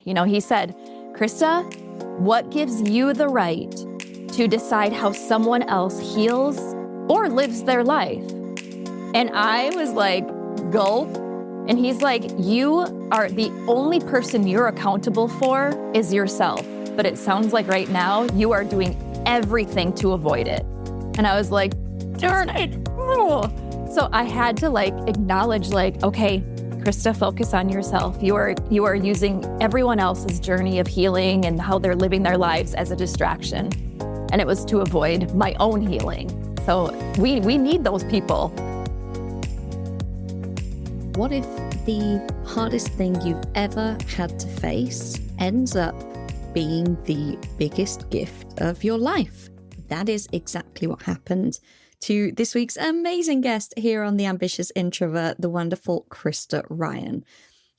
He said, Krista, what gives you the right to decide how someone else heals or lives their life? And I was like, gulp. And he's like, you are the only person you're accountable for is yourself. But it sounds like right now you are doing everything to avoid it. And I was like, darn it. So I had to acknowledge okay, Krista, focus on yourself. You are using everyone else's journey of healing and how they're living their lives as a distraction. And it was to avoid my own healing. So we need those people. What if the hardest thing you've ever had to face ends up being the biggest gift of your life? That is exactly what happened to this week's amazing guest here on The Ambitious Introvert, the wonderful Krista Ryan.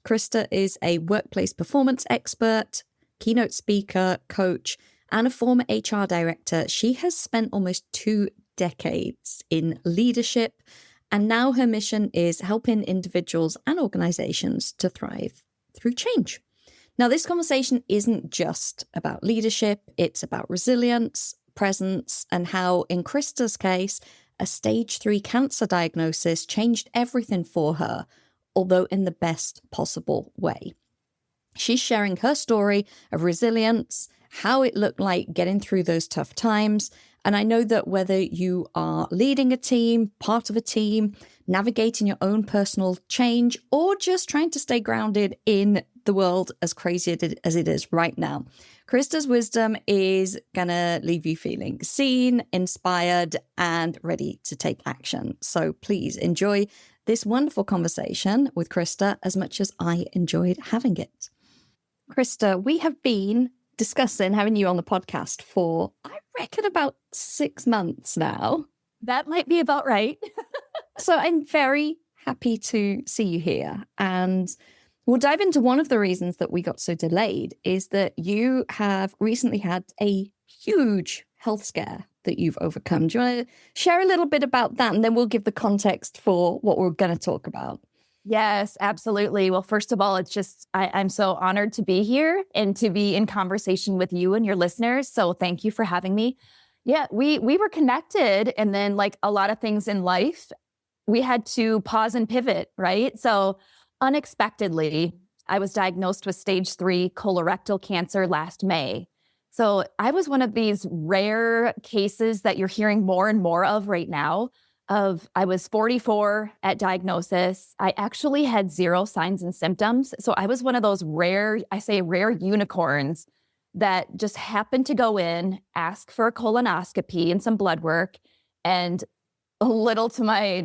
Krista is a workplace performance expert, keynote speaker, coach, and a former HR director. She has spent almost 2 decades in leadership, and now her mission is helping individuals and organizations to thrive through change. Now, this conversation isn't just about leadership, it's about resilience, presence, and how, in Krista's case, a stage 3 cancer diagnosis changed everything for her, although in the best possible way. She's sharing her story of resilience, how it looked like getting through those tough times. And I know that whether you are leading a team, part of a team, navigating your own personal change, or just trying to stay grounded in the world as crazy as it is right now, Krista's wisdom is going to leave you feeling seen, inspired, and ready to take action. So please enjoy this wonderful conversation with Krista as much as I enjoyed having it. Krista, we have been discussing having you on the podcast for, I reckon, about 6 months now. That might be about right. So I'm very happy to see you here. And we'll dive into one of the reasons that we got so delayed is that you have recently had a huge health scare that you've overcome. Do you want to share a little bit about that? And then we'll give the context for what we're going to talk about. Yes, absolutely. Well, first of all, it's just, I'm so honored to be here and to be in conversation with you and your listeners. So thank you for having me. Yeah, we were connected, and then like a lot of things in life, we had to pause and pivot, right? So unexpectedly, I was diagnosed with stage 3 colorectal cancer last May. So I was one of these rare cases that you're hearing more and more of right now. I was 44 at diagnosis. I actually had 0 signs and symptoms. So I was one of those rare unicorns that just happened to go in, ask for a colonoscopy and some blood work. And a little to I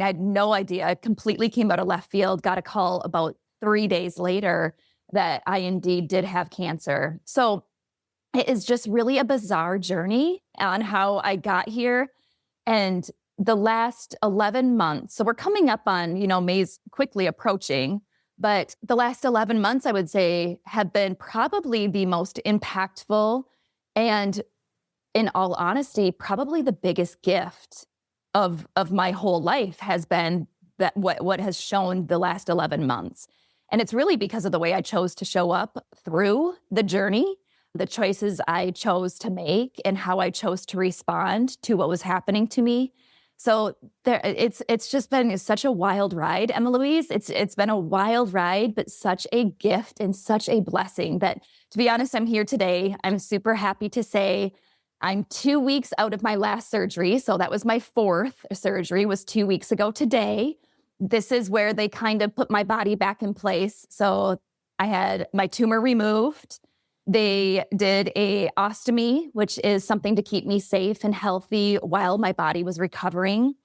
had no idea. I completely came out of left field, got a call about 3 days later that I indeed did have cancer. So it is just really a bizarre journey on how I got here. And the last 11 months, so we're coming up on, May's quickly approaching, but the last 11 months, I would say, have been probably the most impactful and, in all honesty, probably the biggest gift of my whole life has been that what has shown the last 11 months. And it's really because of the way I chose to show up through the journey, the choices I chose to make, and how I chose to respond to what was happening to me. So it's just been such a wild ride, Emma-Louise. It's been a wild ride, but such a gift and such a blessing that, to be honest, I'm here today. I'm super happy to say I'm 2 weeks out of my last surgery. So that was my 4th surgery, was 2 weeks ago today. This is where they kind of put my body back in place. So I had my tumor removed. They did a ostomy, which is something to keep me safe and healthy while my body was recovering.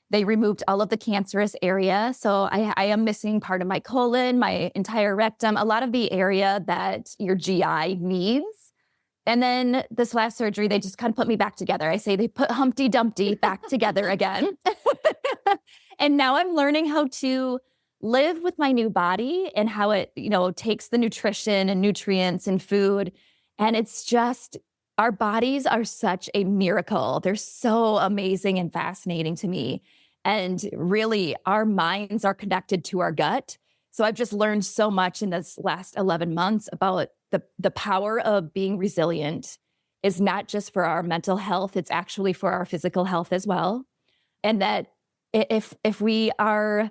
They removed all of the cancerous area. So I am missing part of my colon, my entire rectum, a lot of the area that your GI needs. And then this last surgery, they just kind of put me back together. I say they put Humpty Dumpty back together again. And now I'm learning how to live with my new body and how it, takes the nutrition and nutrients and food. And it's just, our bodies are such a miracle. They're so amazing and fascinating to me. And really, our minds are connected to our gut. So I've just learned so much in this last 11 months about the power of being resilient is not just for our mental health, it's actually for our physical health as well. And that if we are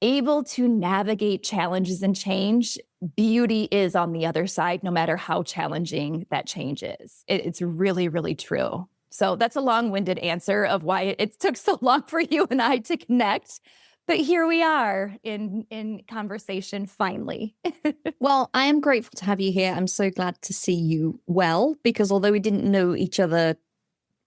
able to navigate challenges and change, beauty is on the other side, no matter how challenging that change is. It's really, really true. So that's a long-winded answer of why it took so long for you and I to connect. But here we are in conversation finally. Well, I am grateful to have you here. I'm so glad to see you well, because although we didn't know each other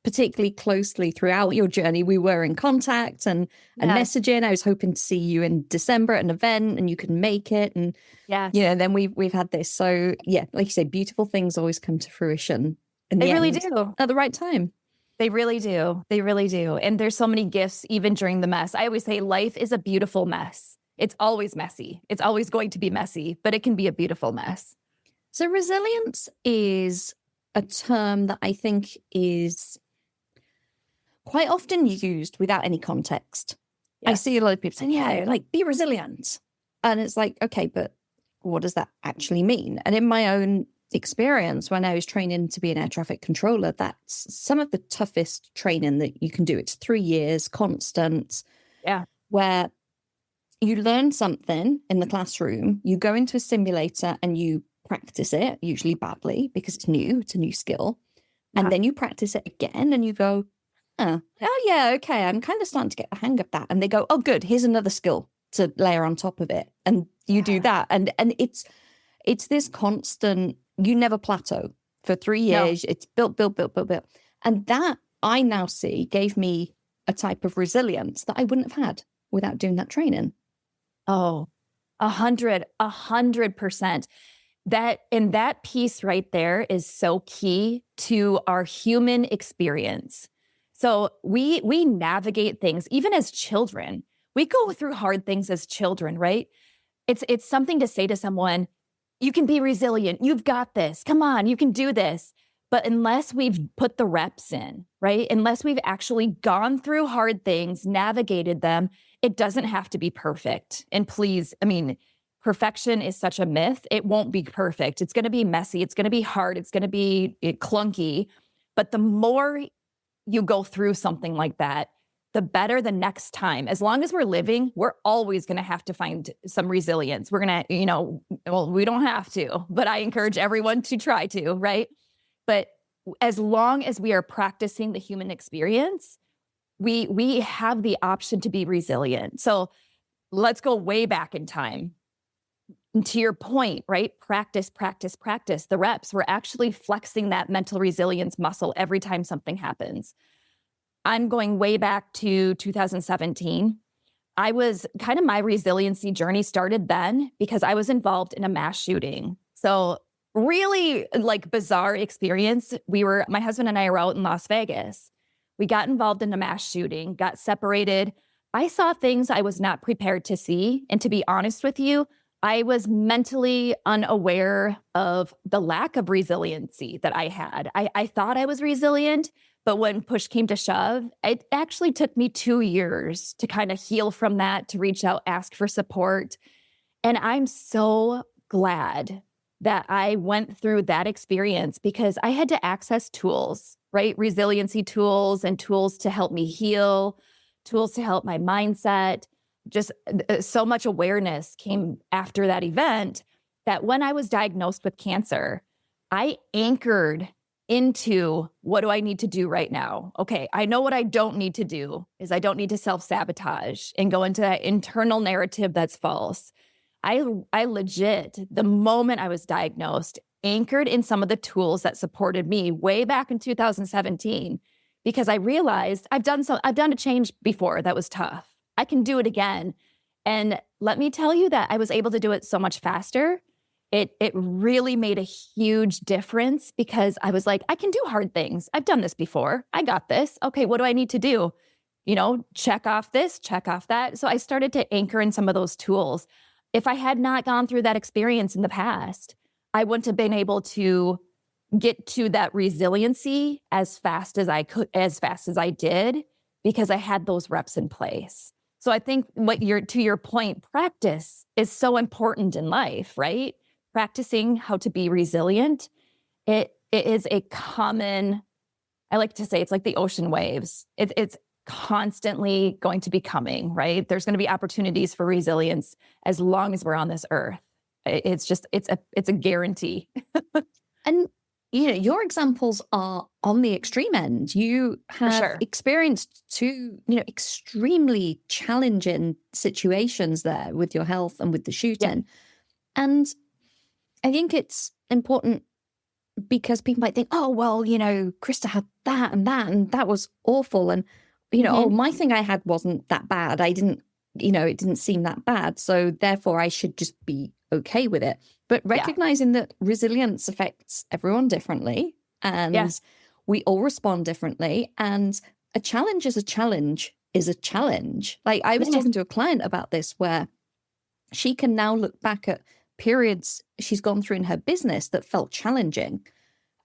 particularly closely throughout your journey, we were in contact and messaging. I was hoping to see you in December at an event and you could make it. And, then we've had this. So yeah, like you say, beautiful things always come to fruition. They really do. At the right time. They really do. They really do. And there's so many gifts even during the mess. I always say life is a beautiful mess. It's always messy. It's always going to be messy, but it can be a beautiful mess. So resilience is a term that I think is quite often used without any context. Yes. I see a lot of people saying, like, be resilient. And it's like, okay, but what does that actually mean? And in my own experience, when I was training to be an air traffic controller, that's some of the toughest training that you can do. It's 3 years, constant, where you learn something in the classroom, you go into a simulator and you practice it, usually badly because it's new skill. And then you practice it again and you go, oh yeah, okay, I'm kind of starting to get the hang of that. And they go, oh good, here's another skill to layer on top of it. And you do that. And it's this constant, you never plateau for 3 years. No. It's built. And that I now see gave me a type of resilience that I wouldn't have had without doing that training. Oh, 100%. That piece right there is so key to our human experience. So we navigate things, even as children. We go through hard things as children, right? It's something to say to someone, you can be resilient. You've got this. Come on, you can do this. But unless we've put the reps in, right? Unless we've actually gone through hard things, navigated them, it doesn't have to be perfect. And please, perfection is such a myth. It won't be perfect. It's going to be messy. It's going to be hard. It's going to be clunky. But the more you go through something like that, the better the next time. As long as we're living, we're always going to have to find some resilience. We're going to, we don't have to, but I encourage everyone to try to, right? But as long as we are practicing the human experience, we have the option to be resilient. So let's go way back in time. And to your point, right? Practice. The reps, we're actually flexing that mental resilience muscle every time something happens. I'm going way back to 2017. My resiliency journey started then because I was involved in a mass shooting. So really bizarre experience. My husband and I were out in Las Vegas. We got involved in a mass shooting, got separated. I saw things I was not prepared to see. And to be honest with you, I was mentally unaware of the lack of resiliency that I had. I thought I was resilient, but when push came to shove, it actually took me 2 years to kind of heal from that, to reach out, ask for support. And I'm so glad that I went through that experience because I had to access tools, right? Resiliency tools and tools to help me heal, tools to help my mindset. Just so much awareness came after that event that when I was diagnosed with cancer, I anchored into what do I need to do right now? Okay, I know what I don't need to do is I don't need to self-sabotage and go into that internal narrative that's false. I legit, the moment I was diagnosed, anchored in some of the tools that supported me way back in 2017 because I realized I've done a change before that was tough. I can do it again. And let me tell you that I was able to do it so much faster. It really made a huge difference because I was like, I can do hard things. I've done this before. I got this. Okay, what do I need to do? Check off this, check off that. So I started to anchor in some of those tools. If I had not gone through that experience in the past, I wouldn't have been able to get to that resiliency as fast as I did because I had those reps in place. So I think to your point, practice is so important in life, right? Practicing how to be resilient. It is a common, I like to say it's like the ocean waves. It's constantly going to be coming, right? There's going to be opportunities for resilience as long as we're on this earth. It's a guarantee. And your examples are on the extreme end. You have sure. experienced two, extremely challenging situations there with your health and with the shooting. Yeah. And I think it's important because people might think, oh, well, Krista had that and that was awful. And, oh, my thing I had wasn't that bad. I didn't, it didn't seem that bad. So therefore I should just be okay with it. But recognizing that resilience affects everyone differently and we all respond differently. And a challenge is a challenge is a challenge. Like I was talking to a client about this where she can now look back at periods she's gone through in her business that felt challenging.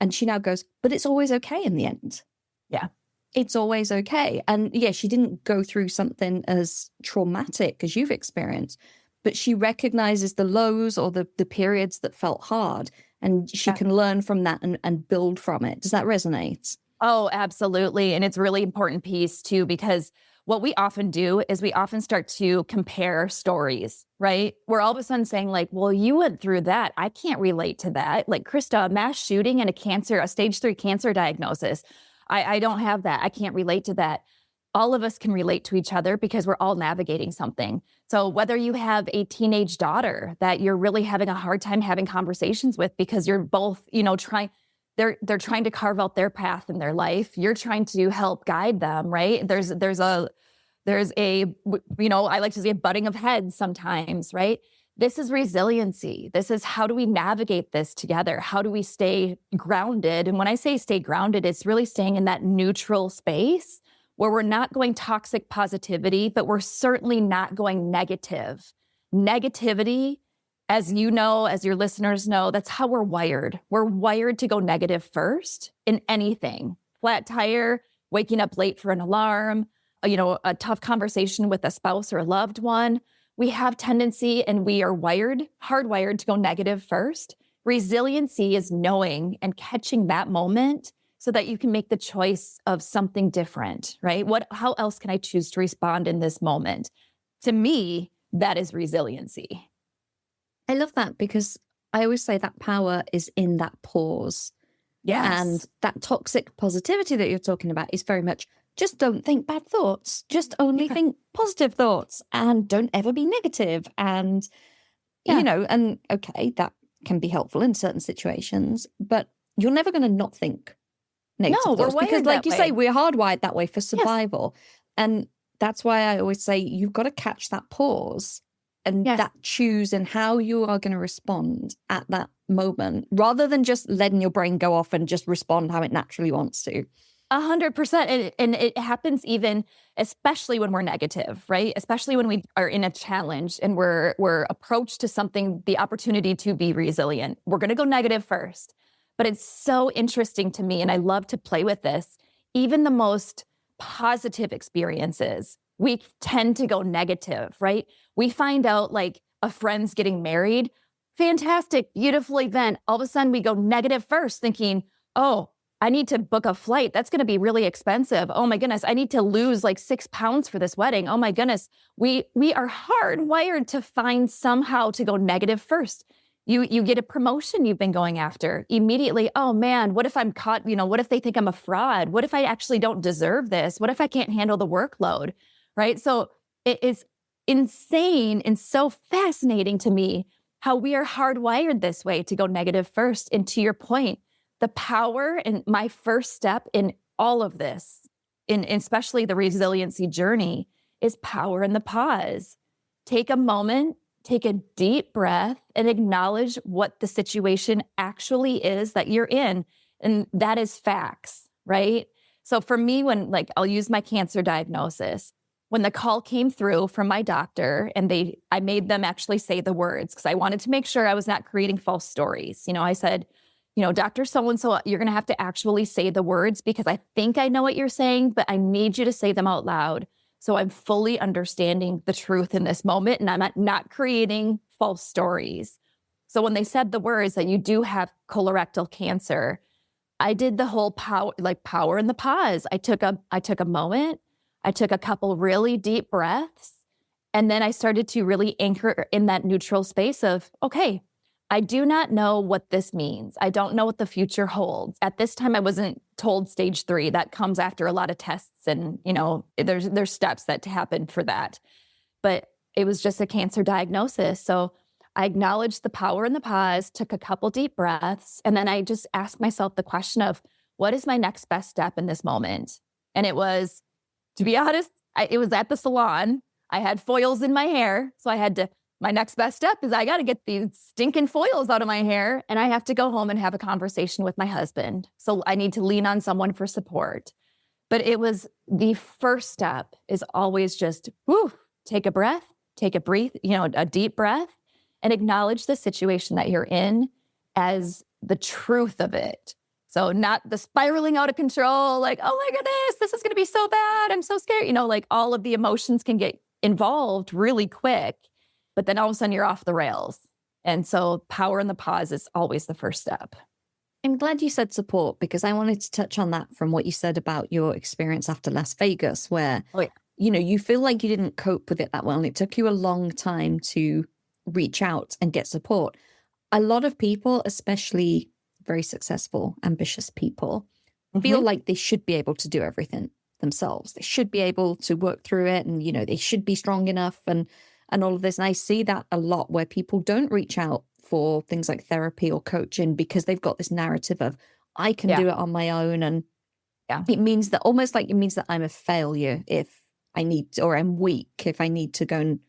And she now goes, but it's always okay in the end. Yeah. It's always okay. And she didn't go through something as traumatic as you've experienced, but she recognizes the lows or the periods that felt hard, and she can learn from that and build from it. Does that resonate? Oh, absolutely. And it's a really important piece too, because what we often do is we often start to compare stories, right? We're all of a sudden saying like, well, you went through that. I can't relate to that. Like Krista, a mass shooting and a stage 3 cancer diagnosis. I don't have that. I can't relate to that. All of us can relate to each other because we're all navigating something. So whether you have a teenage daughter that you're really having a hard time having conversations with because you're both, they're trying to carve out their path in their life. You're trying to help guide them, right? There's a, I like to say a butting of heads sometimes, right? This is resiliency. This is how do we navigate this together? How do we stay grounded? And when I say stay grounded, it's really staying in that neutral space where we're not going toxic positivity, but we're certainly not going negative. Negativity, as you know, as your listeners know, that's how we're wired. We're wired to go negative first in anything. Flat tire, waking up late for an alarm, a tough conversation with a spouse or a loved one. We have tendency and we are hardwired to go negative first. Resiliency is knowing and catching that moment so that you can make the choice of something different, right? How else can I choose to respond in this moment? To me, that is resiliency. I love that because I always say that power is in that pause. Yes. And that toxic positivity that you're talking about is very much just don't think bad thoughts. Just only think positive thoughts and don't ever be negative. And, and okay, that can be helpful in certain situations, but you're never going to not think negative thoughts. Because like you say, we're hardwired that way for survival. Yes. And that's why I always say you've got to catch that pause and that choose and how you are going to respond at that moment, rather than just letting your brain go off and just respond how it naturally wants to. 100%. And it happens even, especially when we're negative, right? Especially when we are in a challenge and we're approached to something, the opportunity to be resilient. We're going to go negative first. But it's so interesting to me, and I love to play with this. Even the most positive experiences, we tend to go negative, right? We find out like a friend's getting married. Fantastic, beautiful event. All of a sudden we go negative first thinking, oh, I need to book a flight. That's going to be really expensive. Oh my goodness. I need to lose like 6 pounds for this wedding. Oh my goodness. We are hardwired to find somehow to go negative first. You get a promotion you've been going after immediately. Oh man, what if I'm caught? What if they think I'm a fraud? What if I actually don't deserve this? What if I can't handle the workload? Right? So it is insane and so fascinating to me how we are hardwired this way to go negative first. And to your point, the power and my first step in all of this, in especially the resiliency journey, is power in the pause. Take a moment, take a deep breath, and acknowledge what the situation actually is that you're in. And that is facts, right? So for me, when I'll use my cancer diagnosis, when the call came through from my doctor and I made them actually say the words because I wanted to make sure I was not creating false stories. I said, Dr. So-and-so, you're going to have to actually say the words because I think I know what you're saying, but I need you to say them out loud. So I'm fully understanding the truth in this moment, and I'm not creating false stories. So when they said the words that you do have colorectal cancer, I did the whole power in the pause. I took a moment. I took a couple really deep breaths. And then I started to really anchor in that neutral space of, okay, I do not know what this means. I don't know what the future holds. At this time, I wasn't told stage 3. That comes after a lot of tests, and there's steps that happen for that. But it was just a cancer diagnosis. So I acknowledged the power in the pause, took a couple deep breaths, and then I just asked myself the question of, what is my next best step in this moment? And it was, to be honest, it was at the salon. I had foils in my hair. So my next best step is I got to get these stinking foils out of my hair, and I have to go home and have a conversation with my husband. So I need to lean on someone for support. But it was the first step is always just, take a breath, a deep breath, and acknowledge the situation that you're in as the truth of it. So not the spiraling out of control, like, oh my goodness, this is going to be so bad. I'm so scared. Like all of the emotions can get involved really quick, but then all of a sudden you're off the rails. And so power in the pause is always the first step. I'm glad you said support, because I wanted to touch on that from what you said about your experience after Las Vegas, where, you feel like you didn't cope with it that well. And it took you a long time to reach out and get support. A lot of people, especially very successful, ambitious people, feel like they should be able to do everything themselves. They should be able to work through it, and, they should be strong enough and all of this. And I see that a lot where people don't reach out for things like therapy or coaching because they've got this narrative of, I can do it on my own. And it means that I'm a failure if I need to, or I'm weak if I need to go and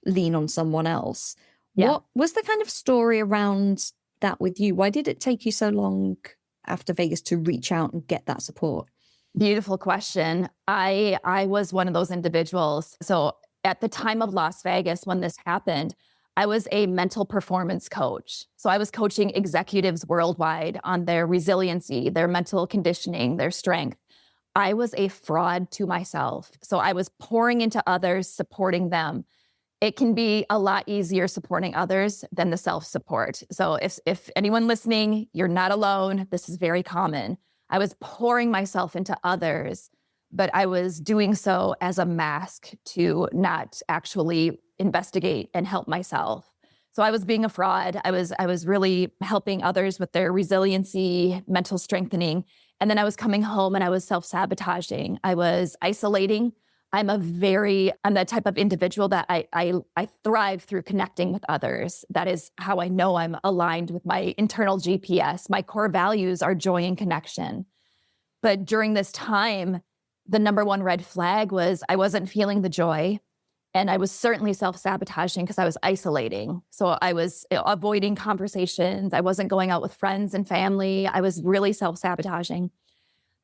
lean on someone else. What was the kind of story around that with you? Why did it take you so long after Vegas to reach out and get that support? Beautiful question. I was one of those individuals. So at the time of Las Vegas, when this happened, I was a mental performance coach. So I was coaching executives worldwide on their resiliency, their mental conditioning, their strength. I was a fraud to myself. So I was pouring into others, supporting them. It can be a lot easier supporting others than the self-support. So if anyone listening, you're not alone. This is very common. I was pouring myself into others, but I was doing so as a mask to not actually investigate and help myself. So I was being a fraud. I was really helping others with their resiliency, mental strengthening. And then I was coming home and I was self-sabotaging. I was isolating. I'm that type of individual that I thrive through connecting with others. That is how I know I'm aligned with my internal GPS. My core values are joy and connection. But during this time, the number one red flag was I wasn't feeling the joy. And I was certainly self-sabotaging because I was isolating. So I was avoiding conversations. I wasn't going out with friends and family. I was really self-sabotaging.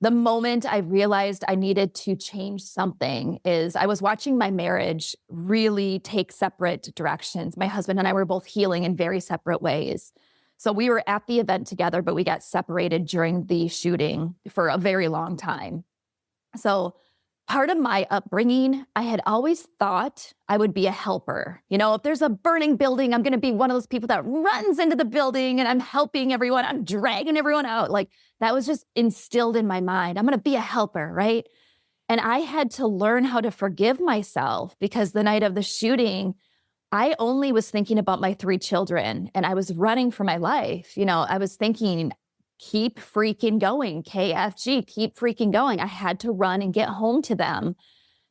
The moment I realized I needed to change something is I was watching my marriage really take separate directions. My husband and I were both healing in very separate ways. So we were at the event together, but we got separated during the shooting for a very long time. So part of my upbringing, I had always thought I would be a helper. If there's a burning building, I'm going to be one of those people that runs into the building and I'm helping everyone. I'm dragging everyone out. Like that was just instilled in my mind. I'm going to be a helper, right? And I had to learn how to forgive myself because the night of the shooting, I only was thinking about my 3 children and I was running for my life. I was thinking, keep freaking going, KFG, keep freaking going. I had to run and get home to them.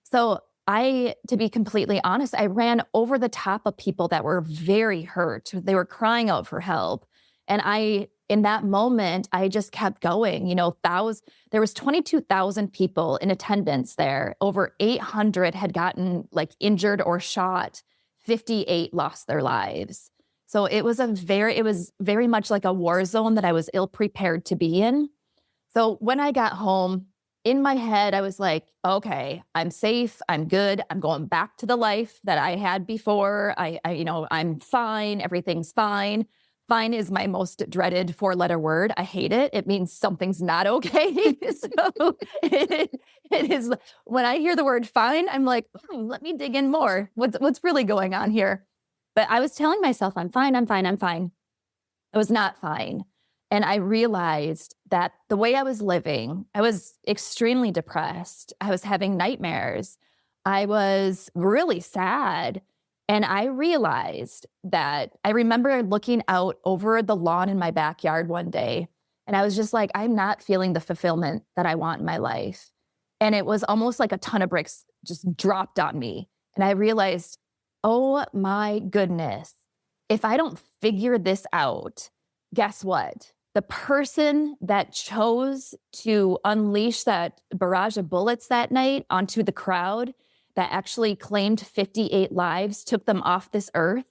So to be completely honest, I ran over the top of people that were very hurt. They were crying out for help. And in that moment, I just kept going. There was 22,000 people in attendance there. Over 800 had gotten injured or shot. 58 lost their lives. So it was very much like a war zone that I was ill prepared to be in. So when I got home, in my head, I was like, okay, I'm safe. I'm good. I'm going back to the life that I had before. I'm fine. Everything's fine. Fine is my most dreaded 4-letter word. I hate it. It means something's not okay. So it is, when I hear the word fine, I'm like, let me dig in more. What's really going on here? But I was telling myself, I'm fine, I'm fine, I'm fine. I was not fine. And I realized that the way I was living, I was extremely depressed. I was having nightmares. I was really sad. And I realized that I remember looking out over the lawn in my backyard one day, and I was just like, I'm not feeling the fulfillment that I want in my life. And it was almost like a ton of bricks just dropped on me. And I realized, oh my goodness, if I don't figure this out, guess what? The person that chose to unleash that barrage of bullets that night onto the crowd that actually claimed 58 lives, took them off this earth,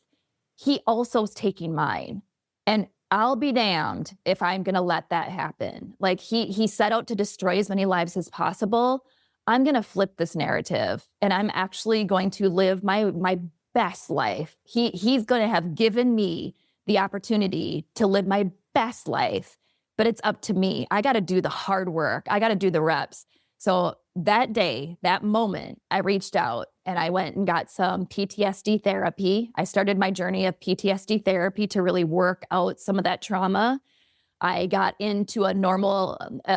he also is taking mine. And I'll be damned if I'm going to let that happen. Like he set out to destroy as many lives as possible. I'm going to flip this narrative, and I'm actually going to live my best life. He's going to have given me the opportunity to live my best life, but it's up to me. I got to do the hard work. I got to do the reps. So that day, that moment, I reached out and I went and got some PTSD therapy. I started my journey of PTSD therapy to really work out some of that trauma. I got into a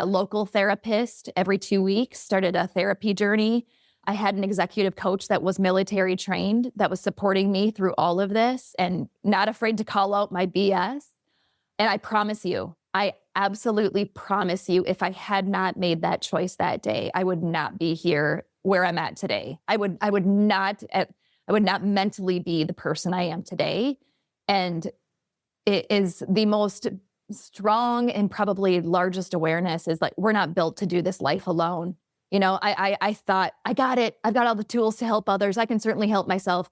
local therapist every 2 weeks, started a therapy journey. I had an executive coach that was military trained that was supporting me through all of this and not afraid to call out my BS. And I promise you, I absolutely promise you, if I had not made that choice that day, I would not be here where I'm at today. I would not mentally be the person I am today. And it is the most strong and probably largest awareness is like, we're not built to do this life alone. You know, I thought, I got it. I've got all the tools to help others. I can certainly help myself.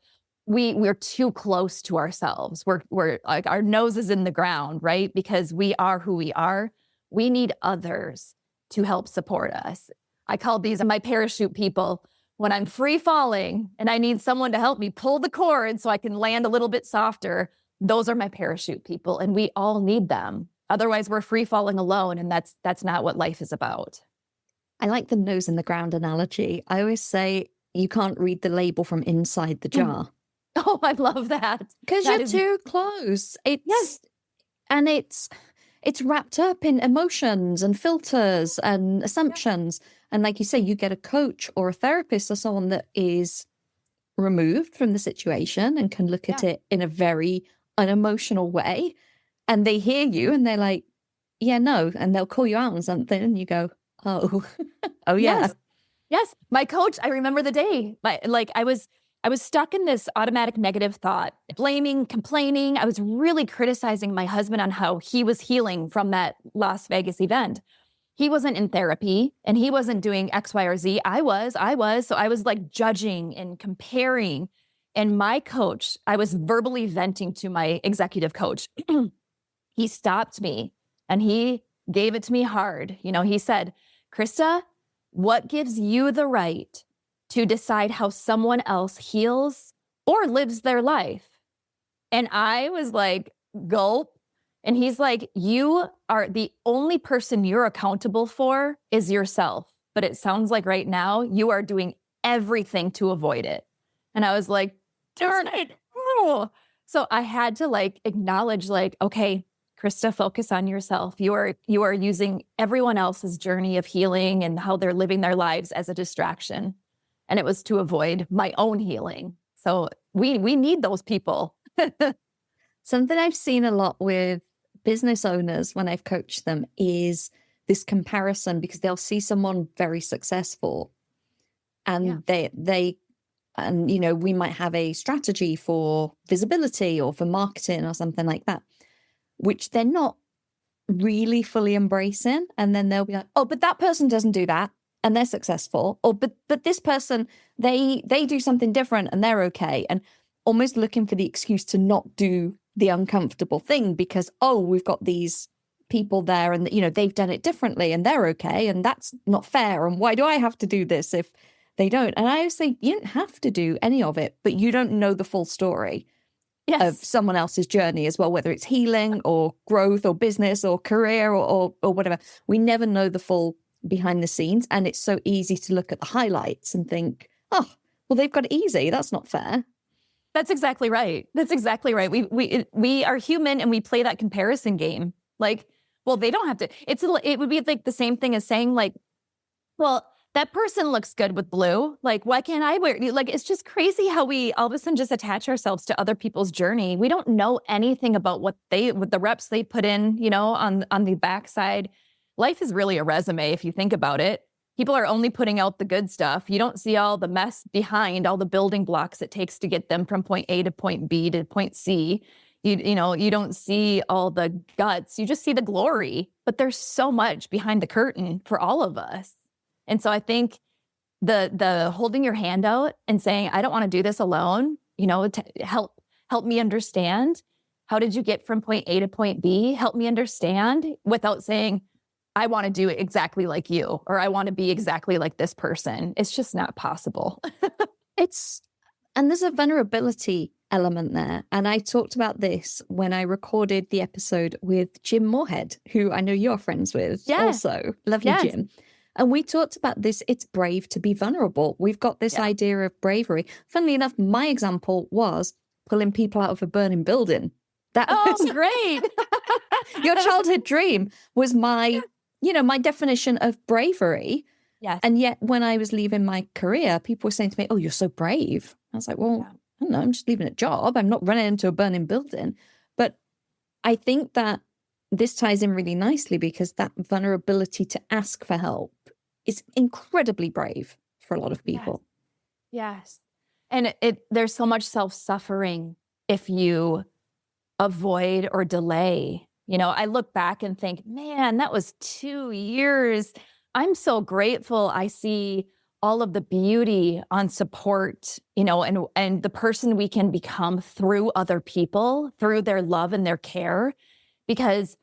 We're too close to ourselves. We're like, our nose is in the ground, right? Because we are who we are. We need others to help support us. I call these my parachute people. When I'm free falling and I need someone to help me pull the cord so I can land a little bit softer, those are my parachute people, and we all need them. Otherwise, we're free falling alone, and that's not what life is about. I like the nose in the ground analogy. I always say you can't read the label from inside the jar. Oh, I love that. Because you're too close. And it's wrapped up in emotions and filters and assumptions. And like you say, you get a coach or a therapist or someone that is removed from the situation and can look at it in a very unemotional way. And they hear you and they're like, yeah, no. And they'll call you out on something and you go, oh, oh yeah. Yes. My coach, I remember the day, I was stuck in this automatic negative thought, blaming, complaining. I was really criticizing my husband on how he was healing from that Las Vegas event. He wasn't in therapy and he wasn't doing X, Y, or Z. I was. So I was like judging and comparing. And my coach, I was verbally venting to my executive coach. He stopped me and he gave it to me hard. You know, he said, Krista, what gives you the right to decide how someone else heals or lives their life? And I was like, gulp. And he's like, you are the only person you're accountable for is yourself. But it sounds like right now you are doing everything to avoid it. And I was like, darn it. Oh. So I had to acknowledge okay, Krista, focus on yourself. You are using everyone else's journey of healing and how they're living their lives as a distraction. And it was to avoid my own healing. So we need those people. Something I've seen a lot with business owners when I've coached them is this comparison, because they'll see someone very successful and they you know, we might have a strategy for visibility or for marketing or something like that, which they're not really fully embracing. And then they'll be like, oh, but that person doesn't do that and they're successful. Or but this person, they do something different and they're okay. And almost looking for the excuse to not do the uncomfortable thing because, oh, we've got these people there and, you know, they've done it differently and they're okay. And that's not fair. And why do I have to do this if they don't? And I always say, you don't have to do any of it, but you don't know the full story. of someone else's journey as well, whether it's healing or growth or business or career or whatever. We never know the full behind the scenes. And it's so easy to look at the highlights and think, oh, well, they've got it easy. That's not fair. That's exactly right. That's exactly right. We are human and we play that comparison game. Like, well, they don't have to. It would be like the same thing as saying like, well, that person looks good with blue. Like, why can't I wear? Like, it's just crazy how we all of a sudden just attach ourselves to other people's journey. We don't know anything about what the reps they put in, on the backside. Life is really a resume if you think about it. People are only putting out the good stuff. You don't see all the mess behind, all the building blocks it takes to get them from point A to point B to point C. You don't see all the guts. You just see the glory. But there's so much behind the curtain for all of us. And so I think the holding your hand out and saying, I don't want to do this alone, to help me understand. How did you get from point A to point B? Help me understand, without saying, I want to do it exactly like you, or I want to be exactly like this person. It's just not possible. And there's a vulnerability element there. And I talked about this when I recorded the episode with Jim Moorhead, who I know you're friends with also. Lovely Jim. And we talked about this. It's brave to be vulnerable. We've got this idea of bravery. Funnily enough, my example was pulling people out of a burning building. That was great. Your childhood dream was my definition of bravery. Yes. And yet when I was leaving my career, people were saying to me, oh, you're so brave. I was like, well, I don't know, I'm just leaving a job. I'm not running into a burning building. But I think that this ties in really nicely because that vulnerability to ask for help is incredibly brave for a lot of people. Yes. And there's so much self-suffering if you avoid or delay. I look back and think, man, that was 2 years. I'm so grateful I see all of the beauty on support, and the person we can become through other people, through their love and their care. Because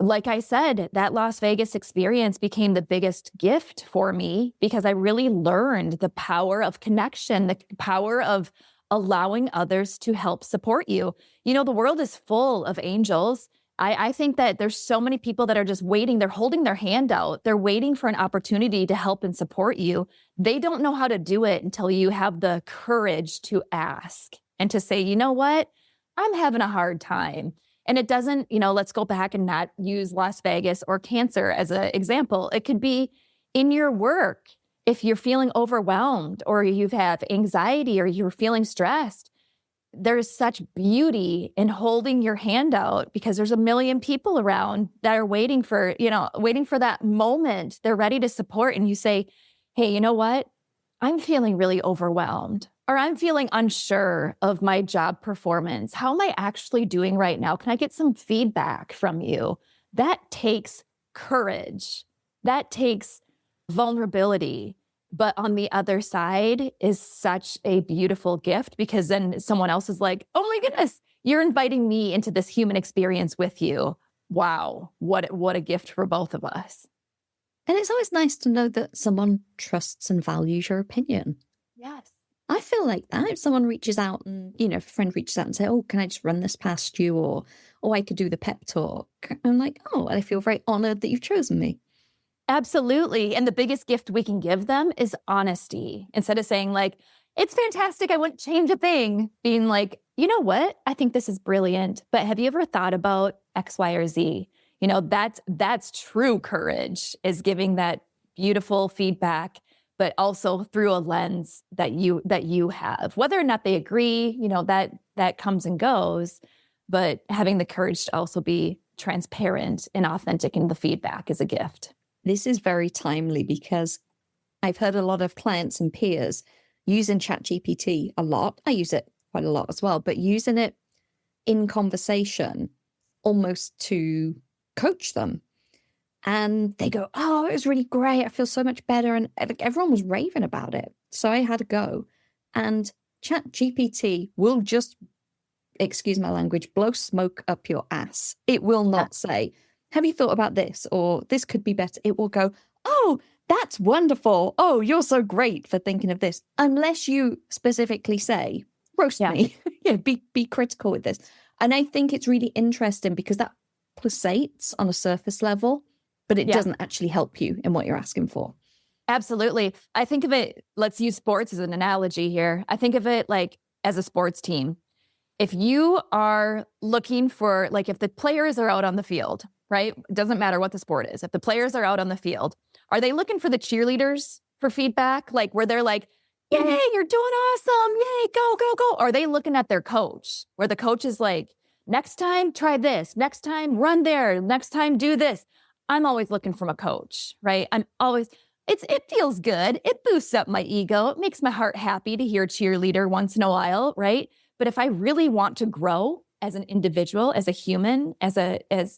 like I said, that Las Vegas experience became the biggest gift for me because I really learned the power of connection, the power of allowing others to help support you. The world is full of angels. I think that there's so many people that are just waiting. They're holding their hand out. They're waiting for an opportunity to help and support you. They don't know how to do it until you have the courage to ask and to say, you know what? I'm having a hard time. And it doesn't, let's go back and not use Las Vegas or cancer as an example. It could be in your work. If you're feeling overwhelmed or you have anxiety or you're feeling stressed, there's such beauty in holding your hand out because there's a million people around that are waiting for that moment. They're ready to support. And you say, hey, you know what? I'm feeling really overwhelmed, or I'm feeling unsure of my job performance. How am I actually doing right now? Can I get some feedback from you? That takes courage. That takes vulnerability. But on the other side is such a beautiful gift because then someone else is like, oh my goodness, you're inviting me into this human experience with you. Wow. What a gift for both of us. And it's always nice to know that someone trusts and values your opinion. Yes. I feel like that. If someone reaches out and, if a friend reaches out and say, oh, can I just run this past you? Or I could do the pep talk. I'm like, oh, I feel very honored that you've chosen me. Absolutely. And the biggest gift we can give them is honesty. Instead of saying like, it's fantastic, I wouldn't change a thing. Being like, you know what? I think this is brilliant. But have you ever thought about X, Y, or Z? That's true courage, is giving that beautiful feedback, but also through a lens that you have. Whether or not they agree, that comes and goes. But having the courage to also be transparent and authentic in the feedback is a gift. This is very timely because I've heard a lot of clients and peers using ChatGPT a lot. I use it quite a lot as well, but using it in conversation almost to coach them. And they go, oh, it was really great. I feel so much better. And everyone was raving about it. So I had a go. And ChatGPT will just, excuse my language, blow smoke up your ass. It will not say, have you thought about this? Or this could be better. It will go, oh, that's wonderful. Oh, you're so great for thinking of this. Unless you specifically say, roast Yeah. me. Be critical with this. And I think it's really interesting because that pulsates on a surface level, but it Yeah. doesn't actually help you in what you're asking for. Absolutely. I think of it, let's use sports as an analogy here. I think of it like as a sports team. If you are looking for, like, if the players are out on the field, right? It doesn't matter what the sport is. If the players are out on the field, are they looking for the cheerleaders for feedback? Like, where they're like, yay, you're doing awesome. Yay, go, go, go. Or are they looking at their coach, where the coach is like, next time, try this. Next time, run there. Next time, do this. I'm always looking from a coach, right? I'm always, it feels good. It boosts up my ego. It makes my heart happy to hear cheerleader once in a while, right? But if I really want to grow as an individual, as a human, as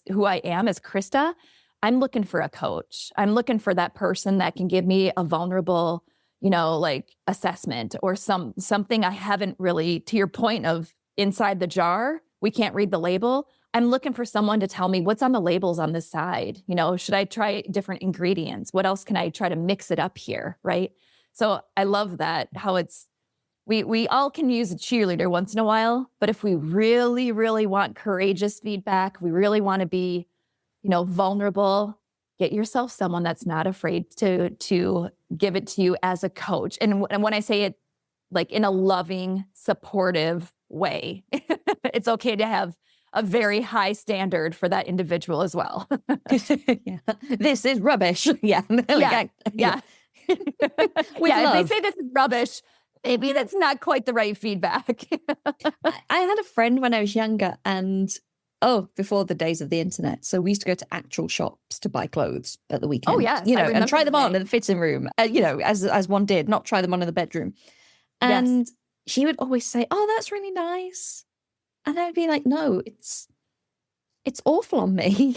who I am, as Krista, I'm looking for a coach. I'm looking for that person that can give me a vulnerable, like assessment or something I haven't really, to your point of inside the jar, we can't read the label. I'm looking for someone to tell me what's on the labels on this side. Should I try different ingredients? What else can I try to mix it up here? Right. So I love that, how it's, we all can use a cheerleader once in a while, but if we really, really want courageous feedback, we really want to be, vulnerable, get yourself someone that's not afraid to give it to you as a coach. And when I say it like in a loving, supportive way, it's okay to have a very high standard for that individual as well. Yeah. This is rubbish. Yeah. Yeah. Yeah. If they say this is rubbish, maybe that's not quite the right feedback. I had a friend when I was younger and, before the days of the internet. So we used to go to actual shops to buy clothes at the weekend. Oh, yes. And try them on in the fitting room, as one did, not try them on in the bedroom. And she would always say, oh, that's really nice. And I'd be like, no, it's awful on me.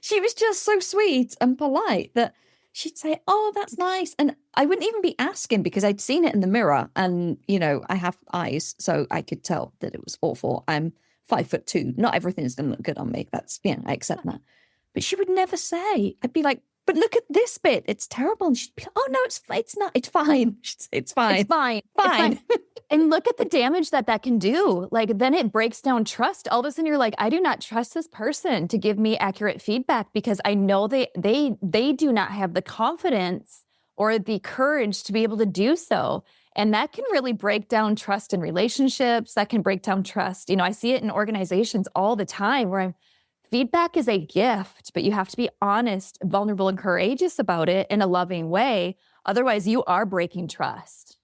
She was just so sweet and polite that she'd say, oh, that's nice. And I wouldn't even be asking because I'd seen it in the mirror and, I have eyes, so I could tell that it was awful. I'm 5'2". Not everything is going to look good on me. That's, I accept that. But she would never say, I'd be like, but look at this bit. It's terrible. And she'd be like, oh, no, it's not. It's fine. She'd say, it's fine. It's fine. Fine. It's fine. And look at the damage that can do. Like, then it breaks down trust. All of a sudden you're like, I do not trust this person to give me accurate feedback because I know they do not have the confidence or the courage to be able to do so. And that can really break down trust in relationships. That can break down trust. I see it in organizations all the time where feedback is a gift, but you have to be honest, vulnerable, and courageous about it in a loving way. Otherwise, you are breaking trust.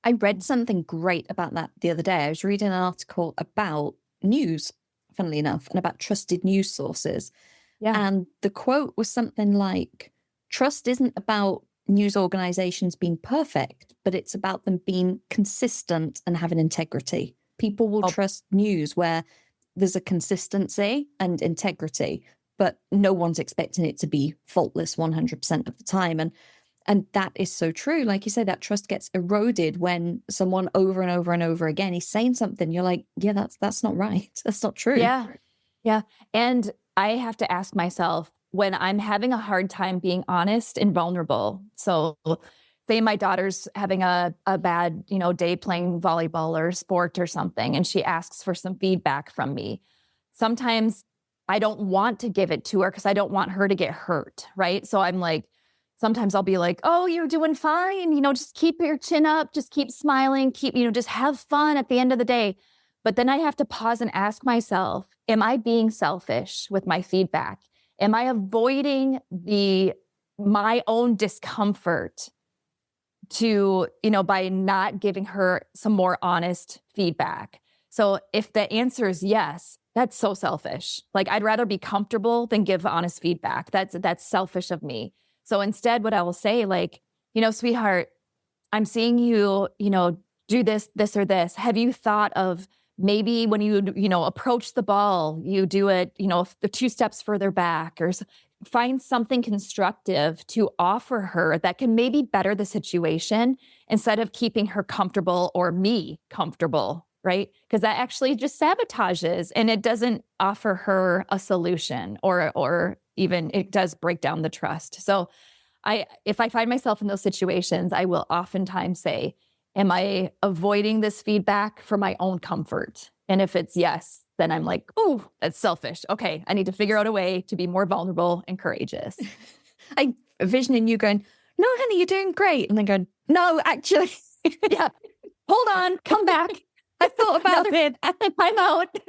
I read something great about that the other day. I was reading an article about news, funnily enough, and about trusted news sources. Yeah. And the quote was something like, trust isn't about news organizations being perfect, but it's about them being consistent and having integrity. People will trust news where there's a consistency and integrity, but no one's expecting it to be faultless 100% of the time. And that is so true. Like you say, that trust gets eroded when someone over and over and over again is saying something. You're like, yeah, that's not right. That's not true. Yeah. Yeah. And I have to ask myself when I'm having a hard time being honest and vulnerable. So say my daughter's having a bad, day playing volleyball or sport or something, and she asks for some feedback from me. Sometimes I don't want to give it to her because I don't want her to get hurt, right? So I'm like, sometimes I'll be like, oh, you're doing fine. Just keep your chin up, just keep smiling, just have fun at the end of the day. But then I have to pause and ask myself, am I being selfish with my feedback? Am I avoiding my own discomfort by not giving her some more honest feedback? So if the answer is yes, that's so selfish. Like, I'd rather be comfortable than give honest feedback. That's selfish of me. So instead, what I will say, like, sweetheart, I'm seeing you, do this, or this. Have you thought of maybe when you, approach the ball, you do it, the 2 steps further back, or find something constructive to offer her that can maybe better the situation instead of keeping her comfortable or me comfortable, right? Because that actually just sabotages and it doesn't offer her a solution or even it does break down the trust. So if I find myself in those situations, I will oftentimes say, Am I avoiding this feedback for my own comfort? And if it's yes, then I'm like, oh, that's selfish. Okay, I need to figure out a way to be more vulnerable and courageous. I envisioning you going, no, honey, you're doing great. And then going, no, actually. Yeah, hold on, come back. I thought about it. I'm out. But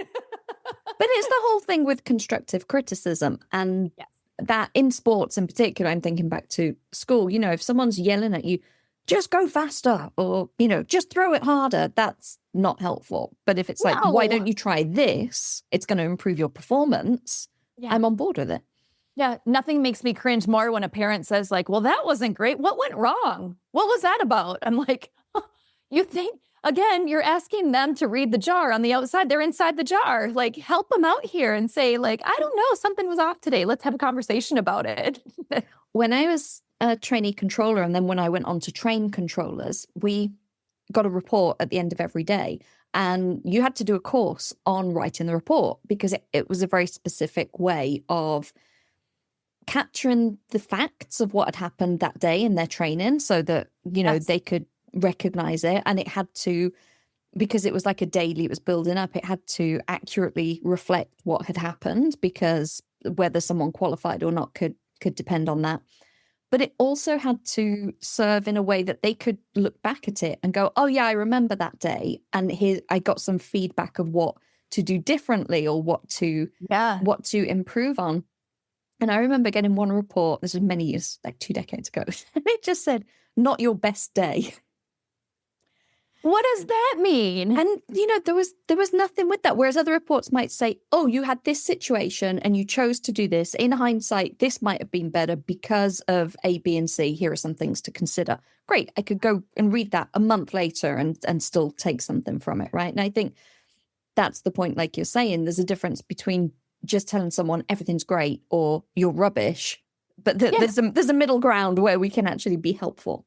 it's the whole thing with constructive criticism. And Yes. that in sports in particular, I'm thinking back to school, if someone's yelling at you, just go faster or, just throw it harder, that's not helpful. But if it's like, why don't you try this? It's going to improve your performance. Yeah. I'm on board with it. Yeah, nothing makes me cringe more when a parent says like, well, that wasn't great. What went wrong? What was that about? I'm like, you think, again, you're asking them to read the jar on the outside. They're inside the jar. Like, help them out here and say like, I don't know, something was off today. Let's have a conversation about it. When I was a trainee controller, and then when I went on to train controllers, we got a report at the end of every day. And you had to do a course on writing the report because it was a very specific way of capturing the facts of what had happened that day in their training so that, Yes. they could recognize it. And it had to, because it was like a daily, it was building up, it had to accurately reflect what had happened because whether someone qualified or not could depend on that. But it also had to serve in a way that they could look back at it and go, oh yeah, I remember that day. And here I got some feedback of what to do differently or what to improve on. And I remember getting one report, this was many years, like 2 decades ago, and it just said, not your best day. What does that mean? And, there was nothing with that. Whereas other reports might say, oh, you had this situation and you chose to do this. In hindsight, this might have been better because of A, B, and C. Here are some things to consider. Great. I could go and read that a month later and still take something from it, right? And I think that's the point, like you're saying, there's a difference between just telling someone everything's great or you're rubbish, but there's a middle ground where we can actually be helpful.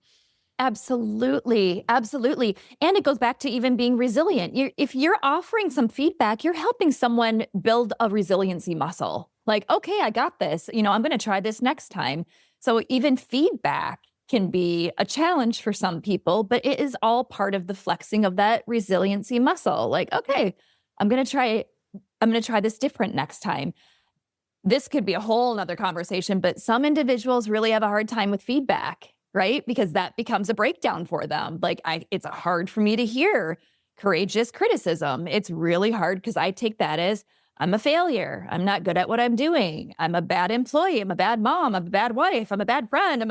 Absolutely. Absolutely. And it goes back to even being resilient. If you're offering some feedback, you're helping someone build a resiliency muscle. Like, okay, I got this. I'm going to try this next time. So even feedback can be a challenge for some people, but it is all part of the flexing of that resiliency muscle. Like, okay, I'm going to try this different next time. This could be a whole nother conversation, but some individuals really have a hard time with feedback, right? Because that becomes a breakdown for them. Like it's hard for me to hear courageous criticism. It's really hard because I take that as I'm a failure. I'm not good at what I'm doing. I'm a bad employee. I'm a bad mom. I'm a bad wife. I'm a bad friend.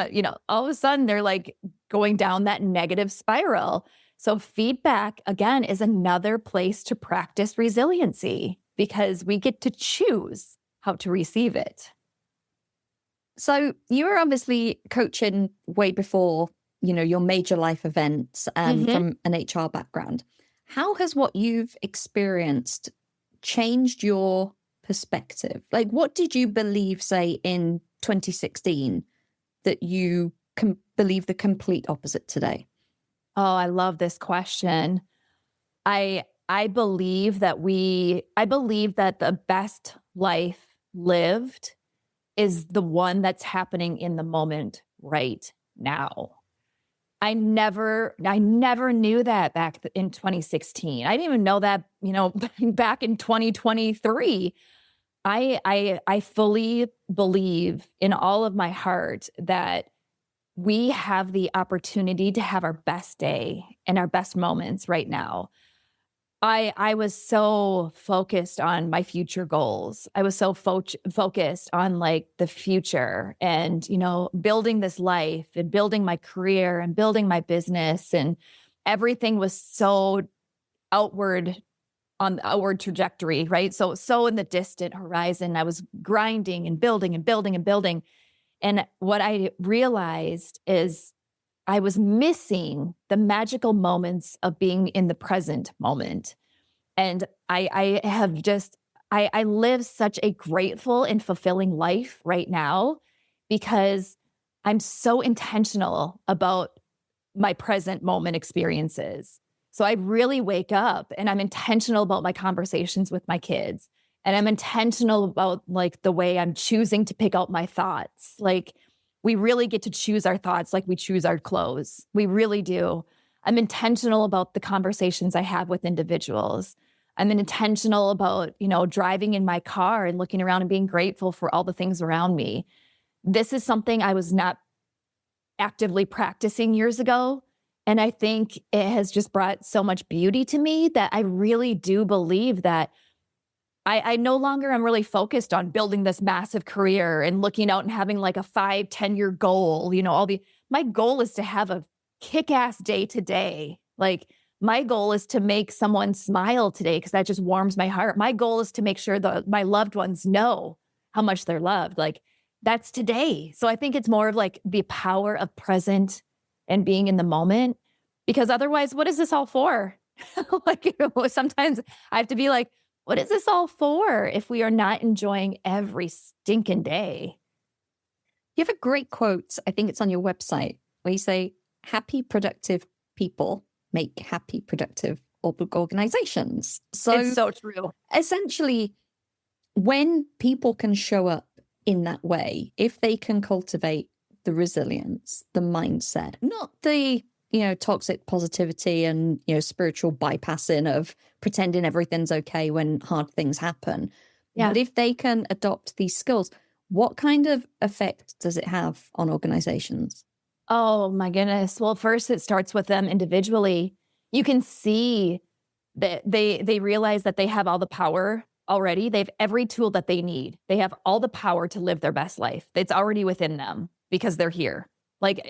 All of a sudden they're like going down that negative spiral. So feedback, again, is another place to practice resiliency because we get to choose how to receive it. So you were obviously coaching way before, your major life events and from an HR background. How has what you've experienced changed your perspective? Like, what did you believe, say, in 2016 that you can believe the complete opposite today? Oh, I love this question. I believe that the best life lived is the one that's happening in the moment right now. I never knew that back in 2016. I didn't even know that, back in 2023. I fully believe in all of my heart that we have the opportunity to have our best day and our best moments right now. I was so focused on my future goals. I was so focused on like the future and, building this life and building my career and building my business. And everything was so outward on the outward trajectory, right? So in the distant horizon, I was grinding and building and building and building. And what I realized is I was missing the magical moments of being in the present moment. And I live such a grateful and fulfilling life right now because I'm so intentional about my present moment experiences. So I really wake up and I'm intentional about my conversations with my kids. And I'm intentional about like the way I'm choosing to pick out my thoughts. Like we really get to choose our thoughts like we choose our clothes. We really do. I'm intentional about the conversations I have with individuals. I'm intentional about, driving in my car and looking around and being grateful for all the things around me. This is something I was not actively practicing years ago. And I think it has just brought so much beauty to me that I really do believe that I no longer am really focused on building this massive career and looking out and having like a 5-10 year goal. My goal is to have a kick-ass day today. Like, my goal is to make someone smile today because that just warms my heart. My goal is to make sure that my loved ones know how much they're loved. Like, that's today. So I think it's more of like the power of present and being in the moment, because otherwise, what is this all for? Like, sometimes I have to be like, what is this all for if we are not enjoying every stinking day? You have a great quote, I think it's on your website, where you say, happy, productive people make happy, productive organizations. So It's so true. Essentially, when people can show up in that way, if they can cultivate the resilience, the mindset, not the toxic positivity and spiritual bypassing of pretending everything's okay when hard things happen. Yeah. But if they can adopt these skills, what kind of effect does it have on organizations? Oh my goodness. Well, first it starts with them individually. You can see that they realize that they have all the power already. They have every tool that they need. They have all the power to live their best life. It's already within them because they're here. Like,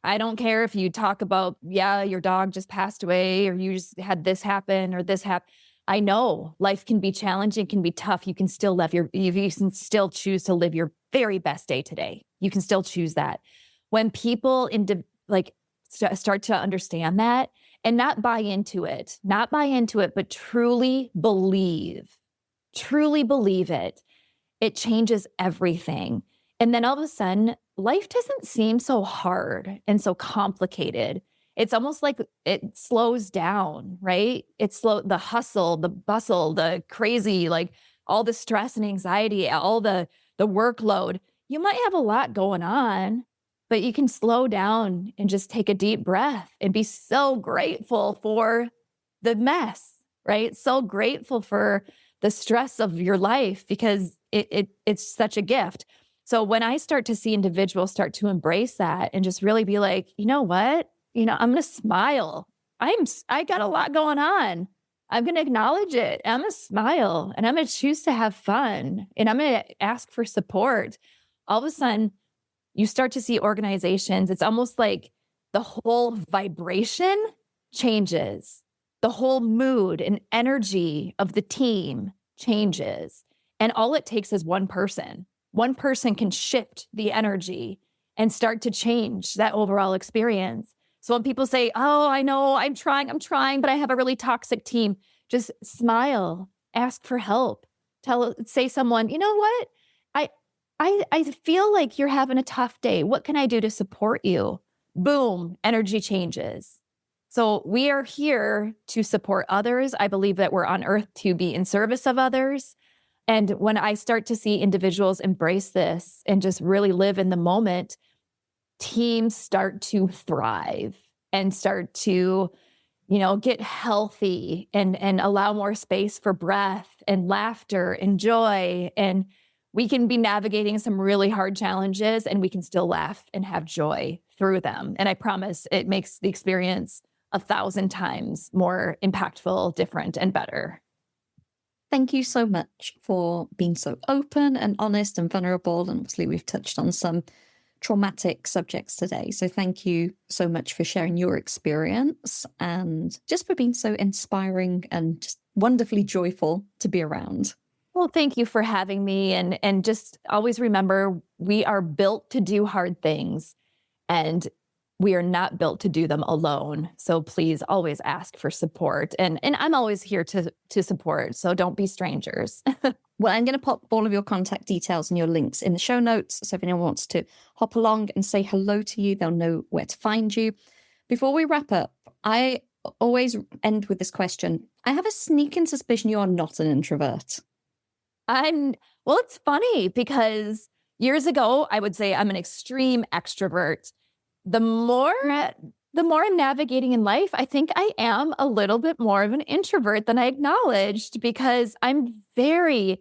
I don't care if you talk about, your dog just passed away, or you just had this happen or this happen. I know life can be challenging, can be tough. You can still you can still choose to live your very best day today. You can still choose that. When people start to understand that and not buy into it, but truly believe it, it changes everything. And then all of a sudden, life doesn't seem so hard and so complicated. It's almost like it slows down, right? The hustle, the bustle, the crazy, like all the stress and anxiety, all the workload. You might have a lot going on, but you can slow down and just take a deep breath and be so grateful for the mess, right? So grateful for the stress of your life, because it's such a gift. So when I start to see individuals start to embrace that and just really be like, you know what? I'm going to smile. I got a lot going on. I'm going to acknowledge it. I'm going to smile, and I'm going to choose to have fun, and I'm going to ask for support. All of a sudden, you start to see organizations. It's almost like the whole vibration changes. The whole mood and energy of the team changes. And all it takes is one person. One person can shift the energy and start to change that overall experience. So when people say, oh, I know, I'm trying, but I have a really toxic team, just smile, ask for help. Say someone, you know what? I feel like you're having a tough day. What can I do to support you? Boom, energy changes. So we are here to support others. I believe that we're on earth to be in service of others. And when I start to see individuals embrace this and just really live in the moment, teams start to thrive and start to, get healthy and allow more space for breath and laughter and joy. And we can be navigating some really hard challenges, and we can still laugh and have joy through them. And I promise it makes the experience 1,000 times more impactful, different, and better. Thank you so much for being so open and honest and vulnerable. And obviously, we've touched on some traumatic subjects today. So thank you so much for sharing your experience and just for being so inspiring and just wonderfully joyful to be around. Well, thank you for having me. And just always remember, we are built to do hard things, and we are not built to do them alone. So please always ask for support. And I'm always here to support. So don't be strangers. Well, I'm going to pop all of your contact details and your links in the show notes. So if anyone wants to hop along and say hello to you, they'll know where to find you. Before we wrap up, I always end with this question. I have a sneaking suspicion you are not an introvert. Well, it's funny because years ago, I would say I'm an extreme extrovert. The more the more I'm navigating in life, I think I am a little bit more of an introvert than I acknowledged, because I'm very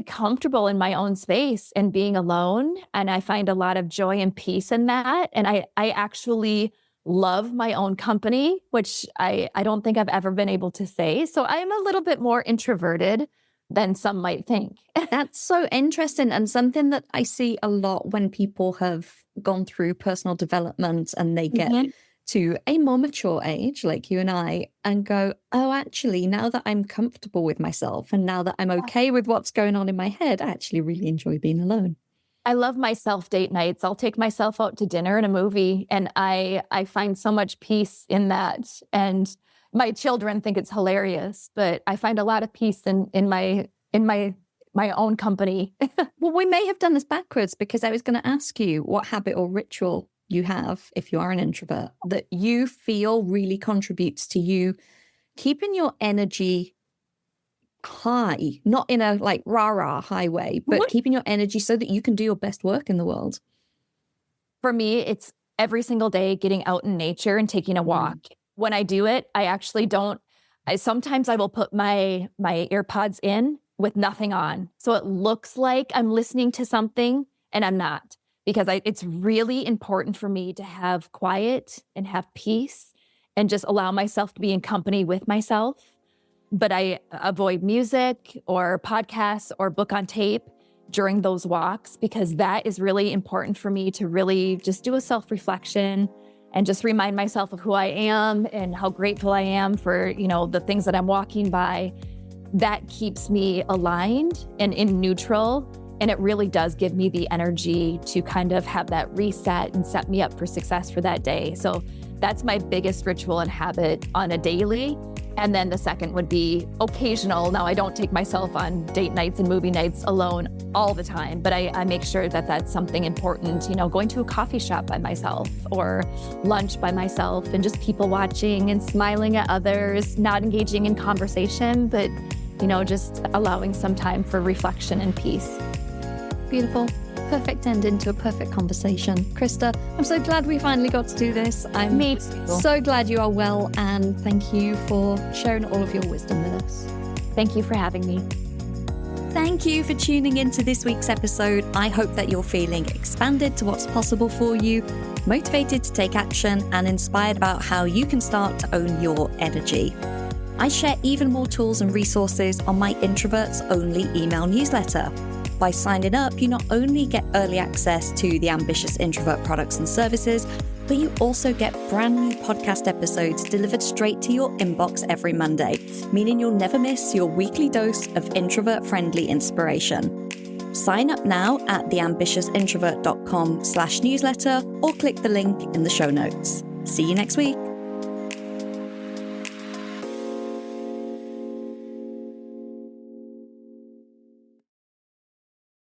comfortable in my own space and being alone. And I find a lot of joy and peace in that. And I actually love my own company, which I don't think I've ever been able to say. So I'm a little bit more introverted than some might think. That's so interesting, and something that I see a lot when people have gone through personal development and they get to a more mature age, like you and I, and go, oh, actually, now that I'm comfortable with myself and now that I'm okay with what's going on in my head, I actually really enjoy being alone. I love my self-date nights. I'll take myself out to dinner and a movie, and I find so much peace in that. And my children think it's hilarious, but I find a lot of peace in my own company. Well, we may have done this backwards, because I was going to ask you what habit or ritual you have, if you are an introvert, that you feel really contributes to you keeping your energy high, not in a like rah-rah high way, but keeping your energy so that you can do your best work in the world. For me, it's every single day getting out in nature and taking a walk. When I do it, I actually don't, sometimes I will put my AirPods in with nothing on. So it looks like I'm listening to something, and I'm not, because it's really important for me to have quiet and have peace and just allow myself to be in company with myself. But I avoid music or podcasts or book on tape during those walks, because that is really important for me to really just do a self-reflection and just remind myself of who I am and how grateful I am for, the things that I'm walking by. That keeps me aligned and in neutral. And it really does give me the energy to kind of have that reset and set me up for success for that day. So that's my biggest ritual and habit on a daily. And then the second would be occasional. Now, I don't take myself on date nights and movie nights alone all the time, but I make sure that that's something important, going to a coffee shop by myself or lunch by myself, and just people watching and smiling at others, not engaging in conversation, but, just allowing some time for reflection and peace. Beautiful. Perfect ending to a perfect conversation. Krista, I'm so glad we finally got to do this. I'm so glad you are well, and thank you for sharing all of your wisdom with us. Thank you for having me. Thank you for tuning into this week's episode. I hope that you're feeling expanded to what's possible for you, motivated to take action, and inspired about how you can start to own your energy. I share even more tools and resources on my Introverts Only email newsletter. By signing up, you not only get early access to the Ambitious Introvert products and services, but you also get brand new podcast episodes delivered straight to your inbox every Monday, meaning you'll never miss your weekly dose of introvert-friendly inspiration. Sign up now at theambitiousintrovert.com/newsletter or click the link in the show notes. See you next week.